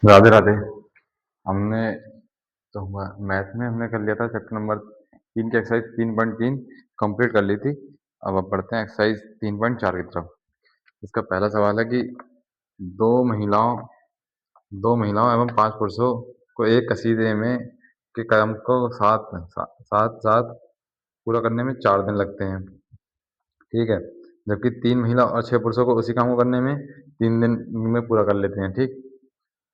राधे राधे। हमने तो मैथ में हमने कर लिया था चैप्टर नंबर 3 की एक्सरसाइज 3.3 कंप्लीट कर ली थी। अब पढ़ते हैं एक्सरसाइज 3.4 की तरफ। इसका पहला सवाल है कि दो महिलाओं दो महिलाओं एवं 5 पुरुषों को एक कसीदे में के काम को साथ साथ साथ पूरा करने में 4 दिन लगते हैं। ठीक है। जबकि 3 महिला और 6 पुरुषों को उसी काम को करने में 3 दिन में पूरा कर लेते हैं। ठीक।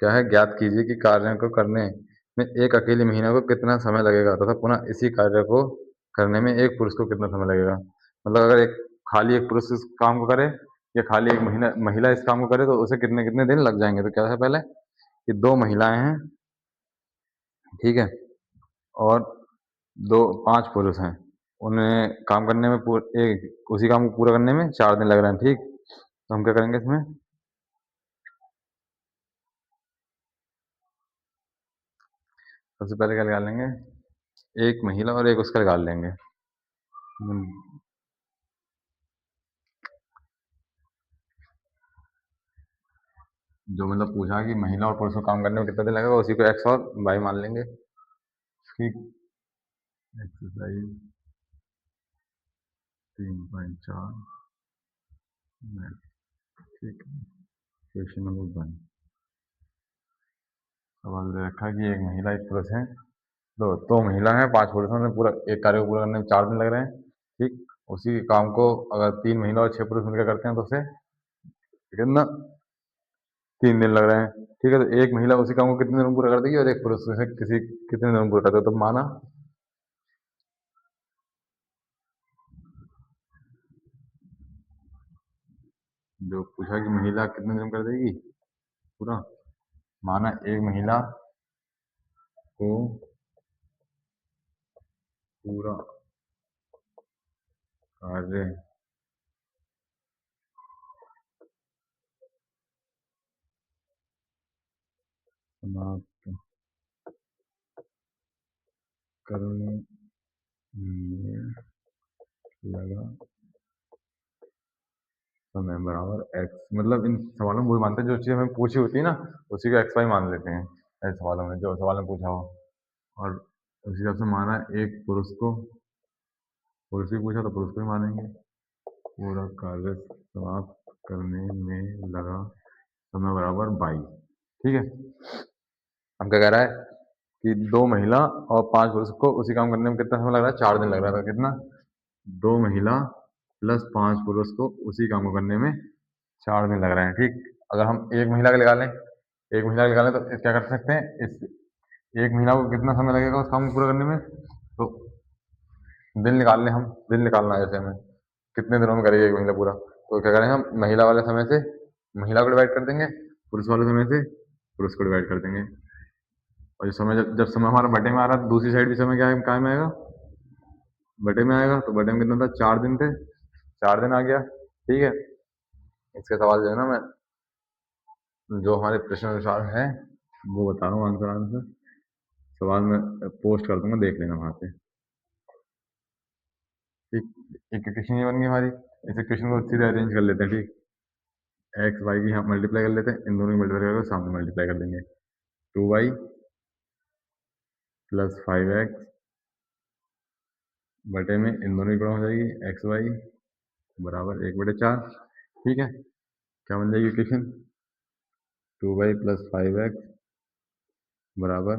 क्या है, ज्ञात कीजिए कि कार्य को करने में एक अकेली महिला को कितना समय लगेगा तथा पुनः इसी कार्य को करने में एक पुरुष को कितना समय लगेगा। मतलब अगर खाली एक पुरुष इस काम को करे या खाली एक महिला महिला इस काम को करे तो उसे कितने कितने दिन लग जाएंगे। तो क्या है, पहले कि दो महिलाएं हैं, ठीक है, और दो 5 पुरुष हैं। उन्हें काम करने में एक उसी काम को पूरा करने में 4 दिन लग रहे हैं। ठीक। तो हम क्या करेंगे इसमें, सबसे पहले क्या निकाल लेंगे, एक महिला और एक उसका निकाल लेंगे। जो मतलब पूछा कि महिला और पुरुष को काम करने में कितना दिन लगेगा, उसी को एक्स और वाई मान लेंगे। ठीक। एक्सरसाइज 3.4, ठीक है। क्वेश्चन नंबर 1 सवाल दे रखा है कि एक महिला एक पुरुष है, दो महिला है 5 पुरुषों ने पूरा एक कार्य को पूरा करने में 4 दिन लग रहे हैं। ठीक। उसी काम को अगर 3 महिला और 6 पुरुष मिलकर करते हैं तो उसे कितना 3 दिन लग रहे हैं। ठीक है। तो एक महिला उसी काम को कितने दिन में पूरा कर देगी और एक पुरुष उसे किसी कितने दिन में पूरा कर देगा। तो माना जो पूछा कि महिला कितने दिन में कर देगी पूरा, माना एक महिला को पूरा कार्य समाप्त करने में लगा समय बराबर एक्स। मतलब इन सवालों में वही मानते हैं जो चीज़ हमें पूछी होती है ना, उसी को एक्स वाई मान लेते हैं ऐसे सवालों में, जो सवाल में पूछा हो। और उसी हिसाब से माना एक पुरुष को, पुरुष भी पूछा तो पुरुष को ही मानेंगे। पूरा कार्य समाप्त करने में लगा समय बराबर 22। ठीक है। हम क्या कह रहा है कि दो महिला और 5 पुरुष को उसी काम करने में कितना समय लग रहा है, 4 दिन लग रहा था। कितना, दो महिला प्लस 5 पुरुष को उसी काम को करने में 4 दिन लग रहे हैं। ठीक। अगर हम एक महिला का निकालें, एक महिला का निकालें तो क्या कर सकते हैं, इस एक महिला को कितना समय लगेगा उस काम को पूरा करने में। तो दिन निकाल लें हम, दिन निकालना है जैसे हमें कितने दिनों में करेगी एक महिला पूरा। तो क्या करेंगे, हम महिला वाले समय से महिला को डिवाइड कर देंगे, पुरुष वाले समय से पुरुष को डिवाइड कर देंगे। और जो समय जब जब समय हमारा बटे में आ रहा है तो दूसरी साइड भी समय क्या है, काय में आएगा, बटे में आएगा। तो बटे में कितना था, 4 दिन थे, 4 दिन आ गया। ठीक है। इसके सवाल जो है ना, मैं जो हमारे प्रश्न अनुसार है वो बता रहा हूँ, आंसर आंसर सवाल में पोस्ट कर दूंगा, देख लेना वहां पे। ठीक। एक इक्वेशन ये बन गई हमारी। इस इक्वेशन को सीधे अरेंज कर लेते हैं। ठीक। एक्स वाई की हम मल्टीप्लाई कर लेते हैं, इन दोनों की मल्टीप्लाई करके सामने मल्टीप्लाई कर देंगे। 2y प्लस 5x बटे में इन दोनों की गुणा हो जाएगी, एक्स वाई बराबर 1/4। ठीक है। क्या बन जाएगी इक्वेशन, 2y प्लस 5x बराबर,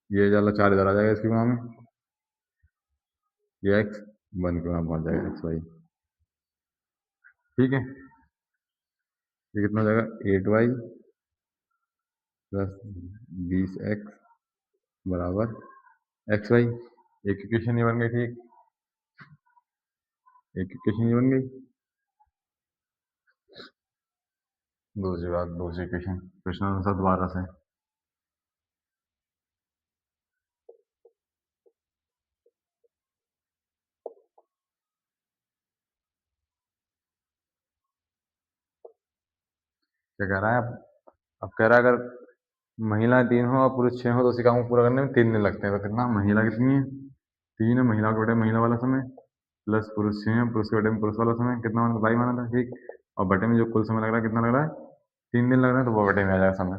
ये वाला 4 इधर आ जाएगा इसकी गुणा में, ये x 1 के वहां पहुंच जाएगा, एक्स वाई। ठीक है। ये कितना हो जाएगा, 8y प्लस 20x बराबर एक्स वाई। एक इक्वेशन ये बन गई। ठीक। एक इक्वेशन ये बन गई। दूसरी बात, दूसरी इक्वेशन प्रश्न अनुसार दोबारा से क्या कह रहा है, अब कह रहा है अगर महिला 3 हो और पुरुष 6 हो तो उसी काम को पूरा करने में 3 दिन लगते हैं। तो कितना, महिला कितनी है, 3 है, महिला के बटे महिला वाला समय प्लस पुरुष 6 है, पुरुष के बटे में पुरुष वाला समय कितना माना, 22 माना था। ठीक। और बटे में जो कुल समय लग रहा है कितना लग रहा है, 3 दिन लग रहा है, तो वो बटे में आ जाएगा समय।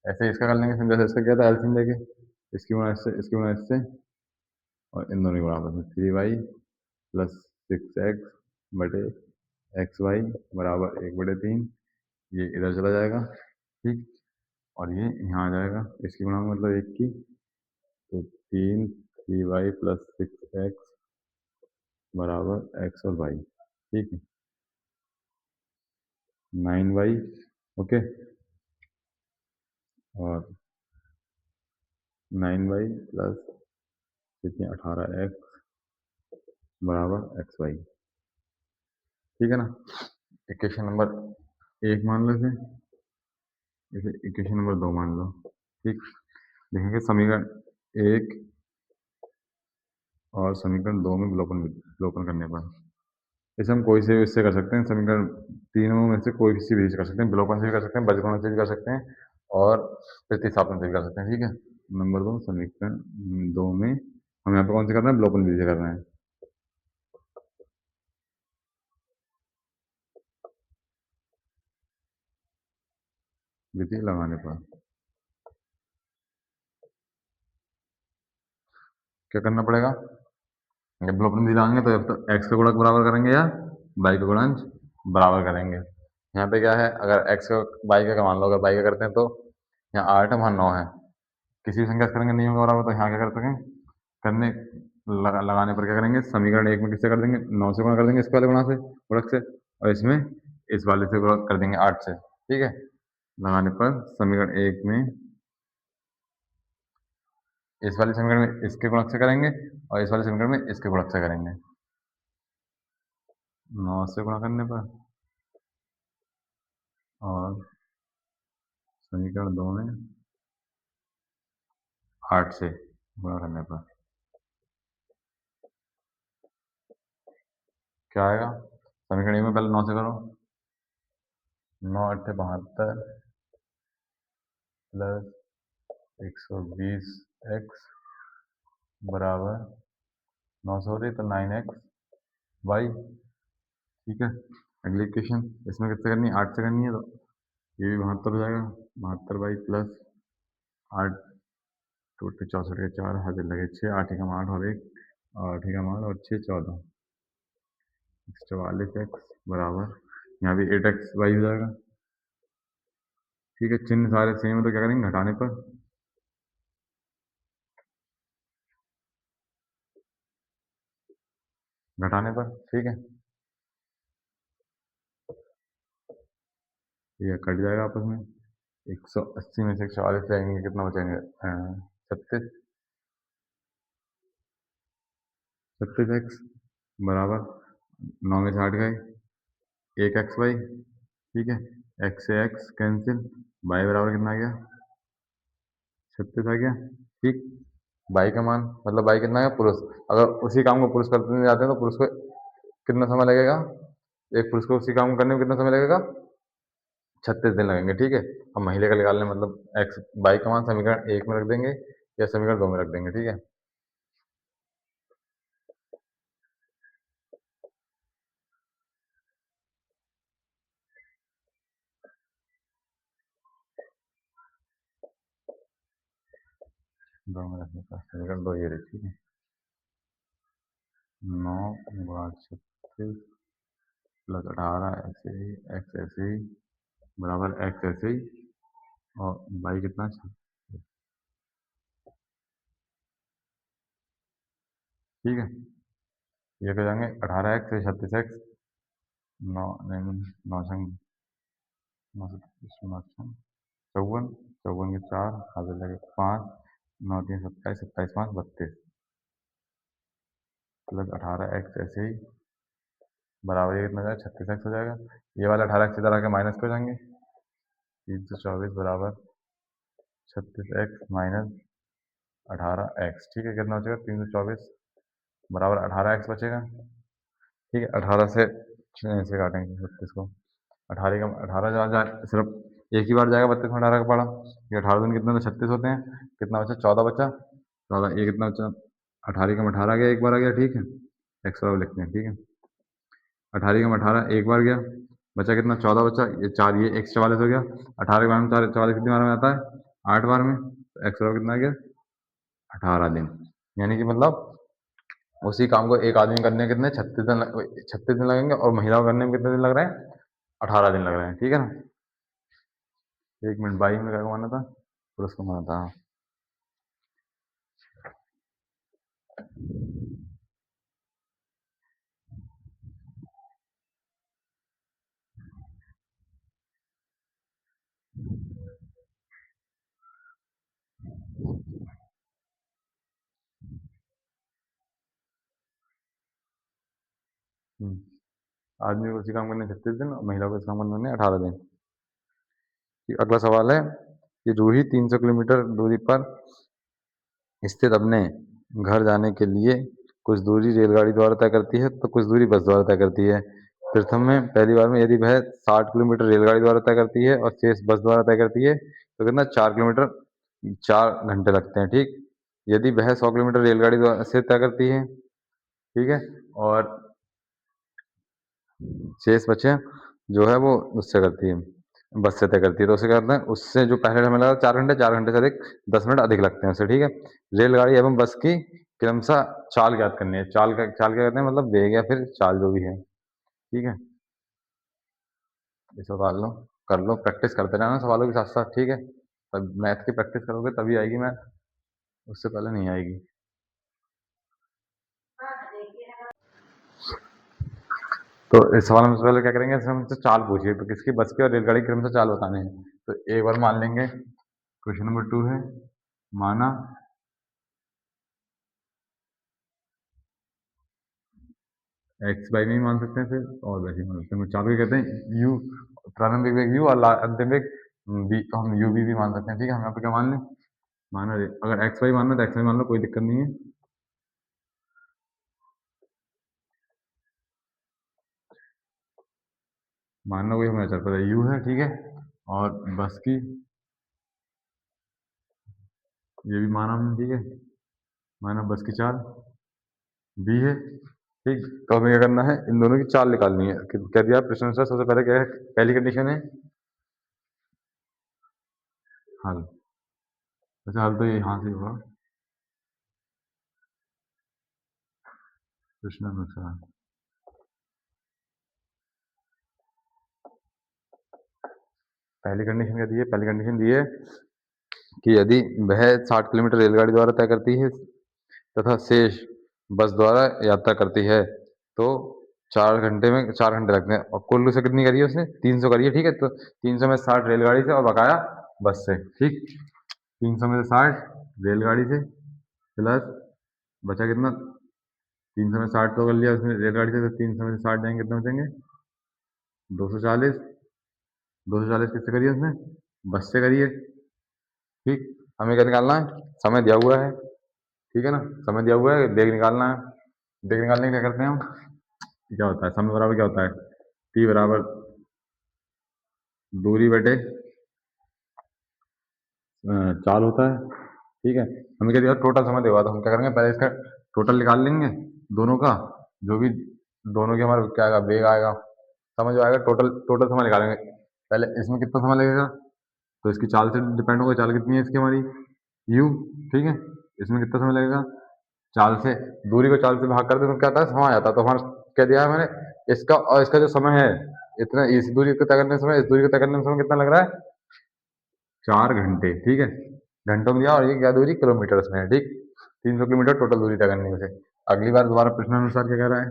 ऐसे इसका कर लेंगे, जैसे इसका क्या था एलसीएम लेके, इसकी गुणा इससे, इसकी गुणा इससे, और इन दोनों की गुणा आपस में 3y प्लस 6x बटे एक्स वाई बराबर 1/3, ये इधर चला जाएगा, ठीक, और ये यहाँ आ जाएगा, इसकी गुणा मतलब 1 की, तो 3y प्लस 6x बराबर एक्स और वाई, ठीक है, 9y, ओके, और 9y प्लस कितनी 18x बराबर एक्स वाई, ठीक है ना। इक्वेशन नंबर 1 मान लो इसे इक्वेशन नंबर 2 मान लो, ठीक। देखेंगे समीकरण 1 और समीकरण 2 में विलोपन करने पर इसे हम कोई से इससे कर सकते हैं, समीकरण तीनों में से कोई सी भी कर सकते हैं, विलोपन से भी कर सकते हैं, बजगुणन से भी कर सकते हैं, और प्रतिस्थापन से भी कर सकते हैं, ठीक है। नंबर 2 समीकरण 2 में हम यहाँ पे कौन से कर रहे हैं, विलोपन विधि से कर रहे हैं। विधि लगाने पर क्या करना पड़ेगा, जब विलोपन विधि लगाएंगे तो जब तक एक्स का गुणक बराबर करेंगे या वाई का गुणज बराबर करेंगे। यहाँ पे क्या है, अगर एक्स का वाई का मान लो, अगर वाई का करते हैं तो यहाँ 8 है, वहाँ 9 है, किसी भी संख्या से करेंगे नहीं होगा बराबर, तो यहाँ क्या कर सकें, करने लगाने पर क्या करेंगे, समीकरण 1 में किससे कर देंगे, 9 से गुणा कर देंगे, इस वाले गुणा से गुणक से, और इसमें इस वाले से गुणा कर देंगे 8 से, ठीक है। लगाने पर समीकरण 1 में इस वाले समीकरण में इसके गुणक से करेंगे, और इस वाले समीकरण में इसके गुणक से करेंगे, 9 से गुणा करने पर, और समीकरण 2 में 8 से गुणा करने पर क्या आएगा, समीकरण 1 में पहले 9 से करो, 9 8 72 प्लस 120x बराबर 9 से हो रही तो 9x वाई, ठीक है। अगली इक्वेशन इसमें किससे करनी है, 8 से करनी है, तो ये भी 72 हो जाएगा, 72 बाई प्लस 8 टोटल 64 के 4 हाथ लगे 6, 8 एकम 8 और 1, 8 एकम 8 और 6 14, 44x बराबर, यहाँ भी 8x वाई हो जाएगा, ठीक है। चिन्ह सारे सेम है तो क्या करेंगे, घटाने पर, ठीक है, ये कट जाएगा आपस में, 180 में से 140 जाएंगे, कितना बचेंगे, 36, 36x बराबर 9 में से 8 गए, 1x वाई, ठीक है, x से x कैंसिल, y बराबर कितना आ गया, 36 आ गया, ठीक। y का मान मतलब y कितना है, पुरुष, अगर उसी काम को पुरुष करते जाते हैं तो पुरुष को कितना समय लगेगा, एक पुरुष को उसी काम को करने में कितना समय लगेगा, 36 दिन लगेंगे, ठीक है। हम महीने का निकालने मतलब एक्स वाई का मान समीकरण 1 में रख देंगे या समीकरण 2 में रख देंगे, ठीक है। दो में रखने का समीकरण 2 ये रही, ठीक है, 9 गुणा 36 प्लस 18 ऐसे ही, एक्स ऐसे ही बराबर एक्स ऐसे ही, और वाई कितना, ठीक है। ये हो जाएंगे 18x से 36x, 9 नहीं, 9 संग 9 से 54, 54 के 4 हाजिर लगे 5, 9 3 27, 27 5 32 प्लस 18x ऐसे ही बराबर ये कितना हो जाएगा, 36x हो जाएगा, ये वाला 18x इधर आके माइनस हो जाएंगे, 324 बराबर 36x माइनस 18x, ठीक है, कितना बचेगा 324 बराबर 18x बचेगा, ठीक है। 18 से काटेंगे 36 को, 18 का 18 जा सिर्फ एक ही बार जाएगा 32 में 18 का पड़ा, ये 18 दिन कितने, तो 36 होते हैं, कितना बचा 14 बचा, 14 ये कितना बचा, 18 का 18 गया, एक बार आ गया, ठीक है, एक्स बराबर लिखते हैं, ठीक है, 18 का 18 एक बार गया, बचा कितना 14 बचा, ये 4 ये 144 हो गया, 18 के बारे में 4 44 कितनी बार में आता है 8 बार में एक्स बराबर कितना आ गया 18 दिन। यानी कि मतलब उसी काम को एक आदमी करने में कितने 36 दिन लगेंगे और महिला को करने में कितने दिन लग रहे हैं 18 दिन लग रहे हैं। ठीक है ना। 1 मिनट, 22 मिनट का माना था पुरुष को माना था। हम्म, आदमी को उसी काम करने 36 दिन और महिला को इस काम करने 18 दिन। अगला सवाल है कि रूही 300 किलोमीटर दूरी पर स्थित अपने घर जाने के लिए कुछ दूरी रेलगाड़ी द्वारा तय करती है तो कुछ दूरी बस द्वारा तय करती है। प्रथम में पहली बार में यदि वह 60 किलोमीटर रेलगाड़ी द्वारा तय करती है और शेष बस द्वारा तय करती है तो कितना 4 किलोमीटर 4 घंटे लगते हैं। ठीक। यदि वह 100 किलोमीटर रेलगाड़ी द्वारा से तय करती है, ठीक है, और शेष बचे जो है वो उससे करती है, बस से तय करती है, तो उसे क्या करते हैं उससे जो पहले समय लगा 4 घंटे, 4 घंटे से अधिक 10 मिनट अधिक लगते हैं उसे। ठीक है। रेलगाड़ी एवं बस की क्रमशः चाल ज्ञात करनी है। चाल क्या कहते हैं मतलब वेग या फिर चाल जो भी है। ठीक है। ये सवाल लो, कर लो, प्रैक्टिस करते रहना सवालों के साथ साथ। ठीक है। तब मैथ की प्रैक्टिस करोगे तभी आएगी मैथ, उससे पहले नहीं आएगी। तो इस सवाल में सबसे पहले क्या करेंगे, इसमें हमसे चाल पूछिए तो किसकी बस की और रेलगाड़ी की क्रमशः चाल बताने हैं। तो एक बार मान लेंगे क्वेश्चन नंबर 2 है माना एक्स बाई में ही मान सकते हैं फिर और वैसे ही मान सकते हैं। चाल को कहते हैं यू, प्रारंभिक वेग यू और अंतिम वेग बी, तो हम यू भी मान सकते हैं। ठीक है। हम यहाँ पे क्या मान लें, माना अगर एक्स वाई मानना तो एक्स वाई मान लो, कोई दिक्कत नहीं है। मानना कोई हमें चल पता यू है। ठीक है। और बस की ये भी माना हमने। ठीक है। माना बस की चाल बी है। ठीक। तो हमें क्या करना है, इन दोनों की चाल निकालनी है। क्या दिया प्रश्न अनुसार, सबसे पहले क्या है, पहली कंडीशन है हल। वैसे हल तो ये यहाँ से होगा प्रश्न अनुसार। पहली कंडीशन क्या दी है, पहली कंडीशन दी है कि यदि वह 60 किलोमीटर रेलगाड़ी द्वारा तय करती है तथा शेष बस द्वारा यात्रा करती है तो 4 घंटे में 4 घंटे लगते हैं। और कुल्लू से कितनी करी है उसने, 300 करी है। ठीक है। तो 300 में 60 रेलगाड़ी से और बकाया बस से। ठीक। 300 में से 60 रेलगाड़ी से प्लस बचा कितना, 300 में 60 तो कर लिया उसने रेलगाड़ी से, तो 300 में से 60 जाएंगे कितने बचेंगे 240। 240 किससे करी है उसने, बस से करी है। ठीक। हमें क्या निकालना है, समय दिया हुआ है। ठीक है ना। समय दिया हुआ है, बेग निकालना है। बेग निकालने के लिए क्या करते हैं हम, क्या होता है समय बराबर क्या होता है, टी बराबर दूरी बटे चाल होता है। ठीक है। हमें क्या दिया टोटल समय देगा, तो हम क्या करेंगे पहले इसका टोटल निकाल लेंगे दोनों का, जो भी दोनों के हमारे क्या आएगा वेग आएगा, समझ आएगा, टोटल टोटल समय निकालेंगे। पहले इसमें कितना समय लगेगा, तो इसकी चाल से डिपेंड होगा, चाल कितनी है इसकी हमारी यू। ठीक है। इसमें कितना समय लगेगा, चाल से दूरी को चाल से भाग कर दे तो क्या आता है समय आ जाता है। तो हमारा क्या दिया है मैंने, इसका और इसका जो समय है इतना, इस दूरी को तय करने में समय, इस दूरी को तय करने में समय कितना लग रहा है 4 घंटे। ठीक है। घंटों में दिया और ये क्या दूरी किलोमीटर में है। ठीक। 300 किलोमीटर टोटल दूरी तय करने में से। अगली बार दोबारा प्रश्न अनुसार क्या कह रहा है,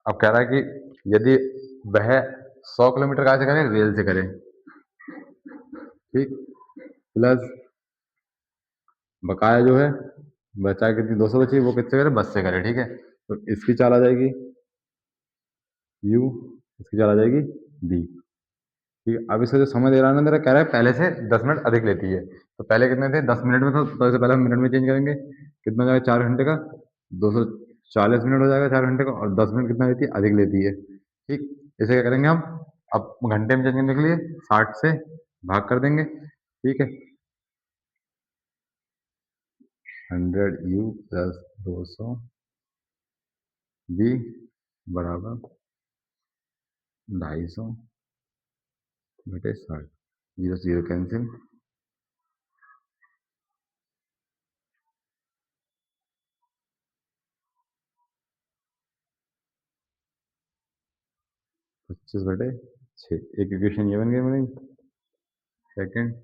अब कह रहा है कि यदि वह 100 किलोमीटर कहाँ से करे, रेल से करे। ठीक। प्लस बकाया जो है बचा कितनी 200 बची, वो किससे करे, बस से करे। ठीक है। तो इसकी चाल आ जाएगी यू, इसकी चाल आ जाएगी बी। ठीक है। अब इसका जो समय दे रहा है ना, मेरा कह रहा है पहले से 10 मिनट अधिक लेती है। तो पहले कितने थे 10 मिनट में, तो इससे पहले हम मिनट में चेंज करेंगे, कितना हो जाएगा 4 घंटे का 240 मिनट हो जाएगा 4 घंटे का, और 10 मिनट कितना लेती है अधिक लेती है। ठीक। इसे क्या करेंगे हम, अब घंटे में चेंज करने के लिए 60 से भाग कर देंगे। ठीक है। 100 u प्लस 200 बी बराबर 250 बटे 60, 0 से 0 कैंसिल, 25/6। एक इक्वेशन ये बन गई मेरी। सेकंड,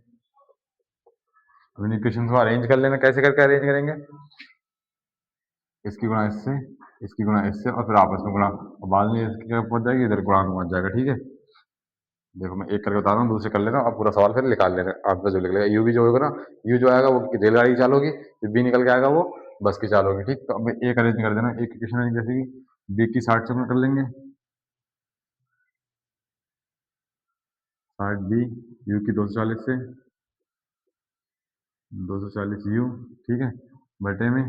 अब इन इक्वेशन को अरेंज कर लेना। कैसे करके अरेंज करेंगे? इसकी गुणा इससे, इसकी गुणा इससे, और फिर आपस में गुणा, और बाद में इसकी जगह पहुंच जाएगी, इधर गुणा में पहुंच जाएगा। ठीक है, देखो मैं एक करके बता रहा हूँ, दूसरे कर लेना। अब पूरा सवाल फिर निकाल लेना, आपका जो लिख लेगा। यू भी जो होगा ना, यू जो आएगा वो रेलगाड़ी की चाल होगी, जो बी निकल के आएगा वो बस की चाल होगी। ठीक, तो अब एक अरेंज कर देना। एक इक्वेशन जैसे कि बी की 60 से कर लेंगे, 60 बी, यू की 240 से, 240 यू, ठीक है, बटे में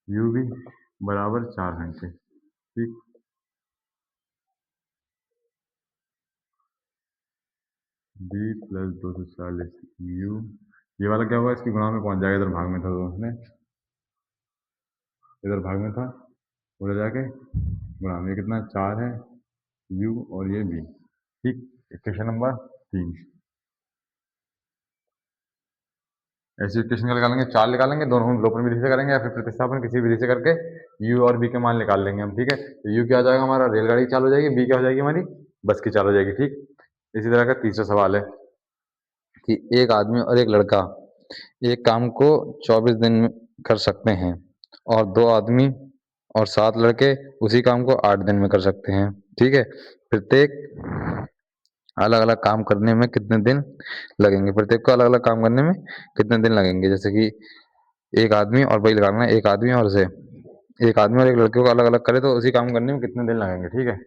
यू भी बराबर 4 घंटे। ठीक, बी प्लस 240 यू, ये वाला क्या हुआ, इसकी गुणा में पहुंच जाएगा। इधर भाग में था तो उसने, इधर भाग में था, उधर जाके गुणा में। कितना 4 है यू और ये बी। ठीक, इक्वेशन नंबर 3। ऐसी इक्वेशन का निकालेंगे, 4 निकालेंगे, दोनों हम लोपन विधि से करेंगे या फिर प्रतिस्थापन किसी विधि से करके यू और बी के मान निकाल लेंगे हम। ठीक है, तो यू क्या हो जाएगा हमारा, रेलगाड़ी की चाल हो जाएगी, बी क्या हो जाएगी हमारी, बस की चाल हो जाएगी। ठीक, इसी तरह का तीसरा सवाल है कि एक आदमी और एक लड़का एक काम को 24 दिन में कर सकते हैं, और दो आदमी और 7 लड़के उसी काम को 8 दिन में कर सकते हैं। ठीक है, प्रत्येक अलग अलग काम करने में कितने दिन लगेंगे? प्रत्येक को अलग अलग काम करने में कितने दिन लगेंगे? जैसे कि एक आदमी, और वही लगाना है, एक आदमी और उसे, एक आदमी और एक लड़के को अलग अलग करे तो उसी काम करने में कितने दिन लगेंगे। ठीक है,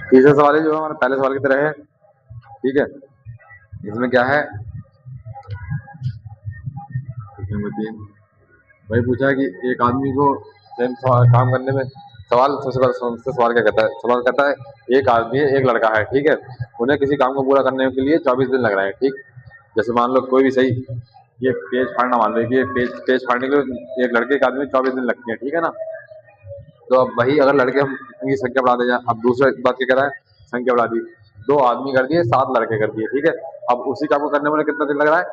तीसरा सवाल है जो हमारा पहले सवाल की तरह है। ठीक है, इसमें क्या है, इसमें तीन, वही पूछा है कि एक आदमी को सेम काम करने में, सवाल सबसे पहले सवाल क्या कहता है, सवाल कहता है एक आदमी है, एक लड़का है। ठीक है, उन्हें किसी काम को पूरा करने के लिए 24 दिन लग रहे हैं। ठीक, जैसे मान लो कोई भी सही, ये पेज फाड़ना मान लो कि ये पेज पेज फाड़ने के लिए एक लड़के एक आदमी 24 दिन लगते हैं। ठीक है ना, तो अब वही अगर लड़के हम की संख्या बढ़ा दे जाए, अब दूसरा बात क्या करा है, संख्या बढ़ा दी, 2 आदमी कर दिए, 7 लड़के कर दिए। ठीक है, अब उसी काम को करने में कितना दिन लग रहा है,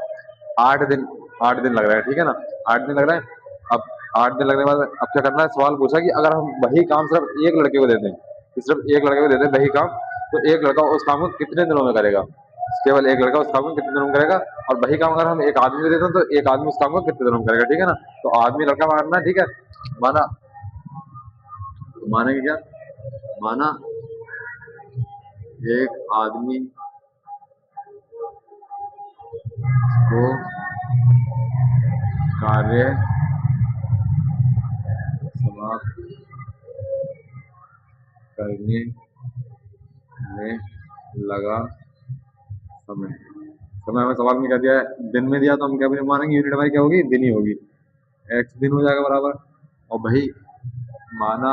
8 दिन, 8 दिन लग रहा है। ठीक है ना, 8 दिन लग रहा है। अब 8 दिन लगने के बाद अब क्या करना है, सवाल पूछा कि अगर हम वही काम सिर्फ एक लड़के को दे दें, सिर्फ एक लड़के को दे दें वही काम, तो एक लड़का उस काम को कितने दिनों में करेगा? केवल एक लड़का उस काम को कितने दिनों में करेगा? और वही काम अगर हम एक आदमी को देते हैं तो एक आदमी उस काम को कितने दिनों में करेगा? ठीक है ना, तो आदमी लड़का मारना है। ठीक है, माना, मानेंगे क्या, माना एक आदमी को कार्य समाप्त करने में लगा समय, समय हमें सवाल में क्या दिया है, दिन में दिया, तो हम क्या भी मानेंगे, यूनिट हमारी क्या होगी, दिन ही होगी, एक्स दिन हो जाएगा बराबर। और भाई माना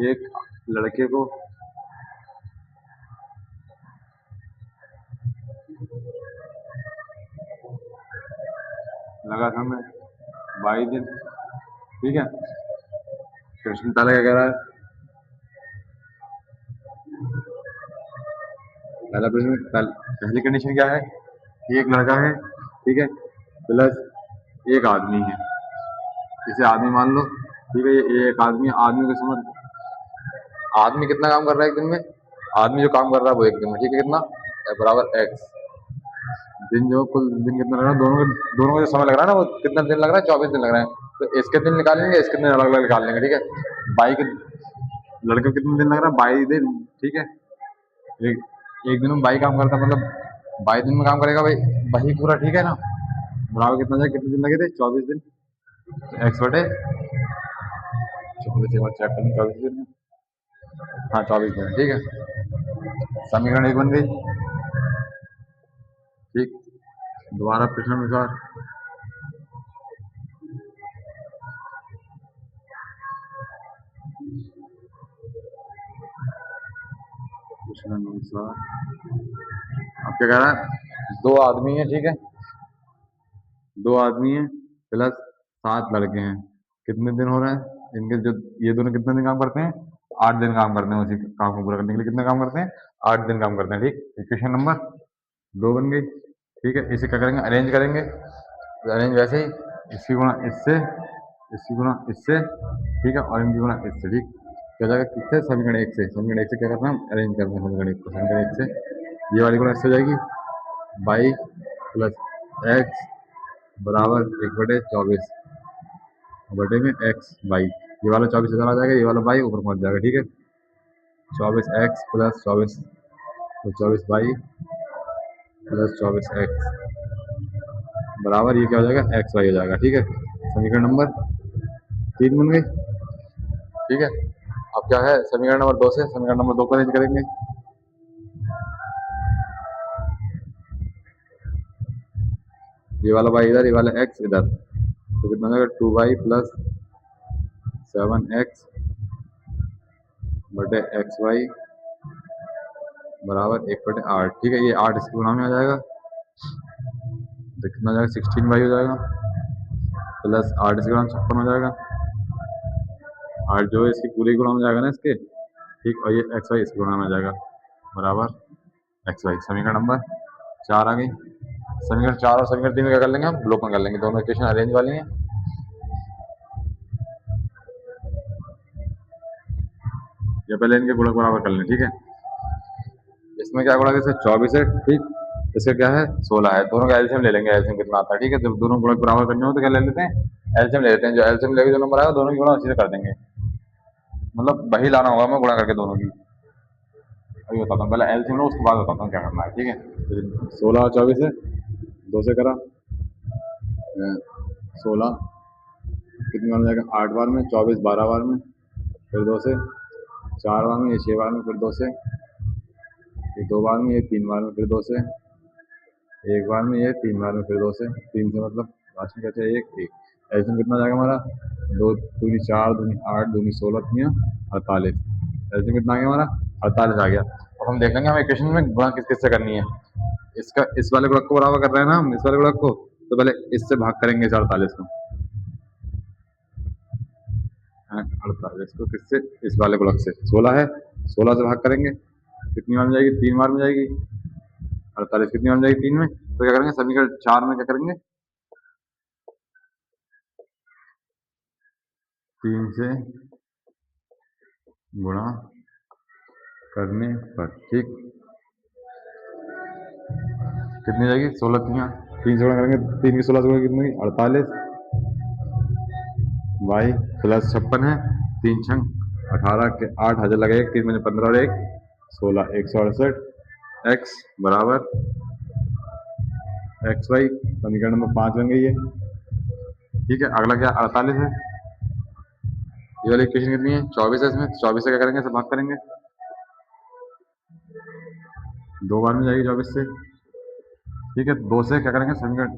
एक लड़के को लगा समय 22 दिन। ठीक है, प्रश्न पहले क्या कह रहा है, पहला प्रश्न पहली कंडीशन क्या है कि एक लड़का है, ठीक है, प्लस एक आदमी है, इसे आदमी मान लो। ठीक है, ये एक आदमी, आदमी को समझ, आदमी कितना काम कर रहा है एक दिन में, आदमी जो काम कर रहा है वो एक दिन में, ठीक है, कितना बराबर एक्स, दिन जो कुल दिन कितना लग रहा है, दोनों का जो समय लग रहा है ना, वो कितना दिन लग रहा है, 24 दिन लग रहा है। तो इसके दिन निकालेंगे, इसके दिन अलग अलग निकाल लेंगे। ठीक है, बाई के लड़के को कितना दिन लग रहा है, 22 दिन। ठीक है, एक एक दिन में 22 काम करता है, मतलब 22 दिन में काम करेगा भाई वही पूरा। ठीक है ना, बराबर कितना जाए, कितने दिन लगे थे, 24 दिन, तो एक्स बटे 24, एक बार चेक कर 24 दिन, हाँ 24 दिन। ठीक है, समीकरण एक बन गई। ठीक, दोबारा प्रश्नानुसार, प्रश्नानुसार अब क्या कह रहा है, 2 आदमी है। ठीक है, 2 आदमी हैं प्लस 7 लड़के हैं। कितने दिन हो रहे हैं इनके? जो ये दोनों कितने दिन काम करते हैं? 8 दिन काम करते हैं। उसी काम को पूरा करने के लिए कितने काम करते हैं? 8 दिन काम करते हैं। ठीक, इक्वेशन नंबर 2 बन गई। ठीक है, इसे क्या करेंगे? अरेंज करेंगे। अरेंज वैसे ही, इसकी गुणा इससे, इसकी गुणा इससे, ठीक है, और इनकी गुणा इससे। ठीक, क्या जाएगा? किससे? समीकरण 1 से। समीकरण 1 से क्या करना है? अरेंज करना है समीकरण 1 को। समीकरण 1 से ये वाली गुणा इससे हो जाएगी, वाई प्लस एक्स बराबर 1/24 बटे में एक्स वाई। ये वाला 24 इधर आ जाएगा, ये वाला वाई ऊपर पहुंच जाएगा। ठीक है, 24x प्लस 24, तो 24y प्लस 24x बराबर ये क्या हो जाएगा? एक्स वाई हो जाएगा। ठीक है, समीकरण नंबर 3 बन गई। ठीक है, अब क्या है? समीकरण नंबर 2 से समीकरण नंबर 2 को अरेंज करेंगे। ये वाला वाई इधर, ये वाला एक्स इधर, तो कितना हो जाएगा? 2y प्लस 7x बटे एक्स वाई बराबर 1/8। ठीक है, ये 8 इसके गुणा में आ जाएगा, तो कितना हो जाएगा? 16y हो जाएगा प्लस 8 इसके गुणा में 56 हो जाएगा। 8 जो है इसकी पूरी गुणा में जाएगा ना इसके। ठीक, और ये एक्स वाई इसके गुणा में आ जाएगा बराबर एक्स वाई। समीकरण नंबर 4 आ गई। समीकरण 4 और समीकरण 3 में क्या कर लेंगे? हम ब्लॉक में कर लेंगे। दोनों इक्वेशन अरेंज वाली हैं। या पहले इनके गुणक बराबर कर लें। ठीक है, इसमें क्या गुणक है? इससे 24 है। ठीक, इसका क्या है? 16 है। दोनों का एलसीएम ले लेंगे। एलसीएम कितना आता है? ठीक है, जब दोनों गुणक बराबर करने हो तो क्या ले लेते हैं? एलसीएम ले लेते हैं। जो एलसीएम लेके जो नंबर आएगा दोनों की गुणा उसी से कर देंगे। मतलब वही लाना होगा हमें गुणा करके दोनों की। अभी बताता हूँ, पहले एलसीएम लो, उसके बाद बताता हूँ क्या करना है। ठीक है, 16 और 24 है, 2 से करा 16 कितनी बार में जाएगा? 8 बार में, 24 12 बार में, फिर 2 से 4 बार में, ये 6 बार में, फिर 2 से ये 2 बार में, ये 3 बार में, फिर 2 से 1 बार में, ये 3 बार में, फिर 2 से 3 से मतलब लास्ट में कहते हैं 1 1। एलसीएम कितना जाएगा हमारा? 2 दूनी 4 दूनी 8 दूनी 16 दुनिया 48। एलसीएम कितना आ गया हमारा? 48 आ गया। अब हम देख लेंगे हमें इक्वेशन में गुणा किस किस से करनी है। इसका इस वाले गुणक को बराबर कर रहे हैं ना हम, इस वाले गुणक को, तो पहले इससे भाग करेंगे इस 48 को। 48 को किससे? इस वाले गुणक से। 16 है, 16 से भाग करेंगे, कितनी बार में जाएगी? 3 बार में जाएगी। 48 कितनी बार में जाएगी? 3 में। तो क्या करेंगे? समीकरण 4 में क्या करेंगे? 3 से गुणा करने पर, ठीक, कितनी जाएगी? 16 3 3 से गुणा करेंगे, 3 की 16 से गुणा कितनी? 48 वाई प्लस 56 है, 3 छंग 18 के 8 हजार लगेगा, 3 में 15 और 1 16, 168 एक्स बराबर एक्स वाई। समीकरण नंबर 5 बन गई है। ठीक है, अगला क्या? 48 है। ये वाली इक्वेशन कितनी है? 24 है। इसमें 24 से क्या करेंगे? सब भाग करेंगे, 2 बार में जाएगी 24 से। ठीक है, 2 से क्या करेंगे? समीकरण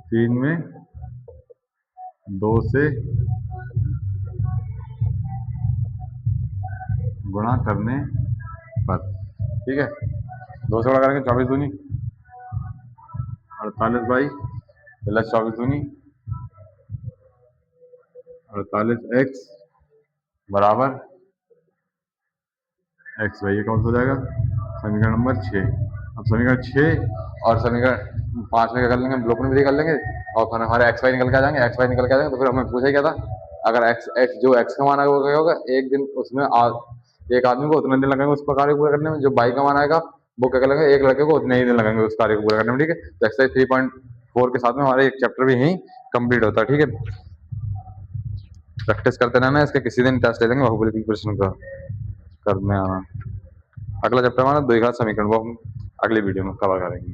3 में 2 से गुणा करने पर। ठीक है, 2 से गुणा करेंगे, 24 दूनी 48 बाई प्लस 24 दूनी 48 एक्स बराबर एक्स वाई। ये कौन सा हो जाएगा? समीकरण नंबर 6। अब समीकरण 6 और समीकरण 5 में क्या कर लेंगे? ब्लॉक में भी कर लेंगे, और फिर हमारे एक्स वाई निकल के आ जाएंगे। एक्स वाई निकल के आ जाएंगे तो फिर हमें पूछा ही क्या था? अगर एक्स एक्स जो एक्स का मान आएगा वो क्या होगा? एक दिन उसमें एक आदमी को उतने दिन लगेंगे उस कार्य को पूरा करने में। जो बाई का मान आएगा वो क्या लगेगा? एक लड़के को उतने ही दिन लगेंगे उस कार्य को पूरा करने में। ठीक है, तो एक्सरसाइज 3.4 के साथ में हमारा एक चैप्टर भी यहीं कंप्लीट होता है। ठीक है, प्रैक्टिस करते रहना। इसके किसी दिन टेस्ट ले लेंगे बाहुबली की प्रश्न का करने आना। अगला चैप्टर हमारा द्विघात समीकरण, वो हम अगली वीडियो में कवर करेंगे।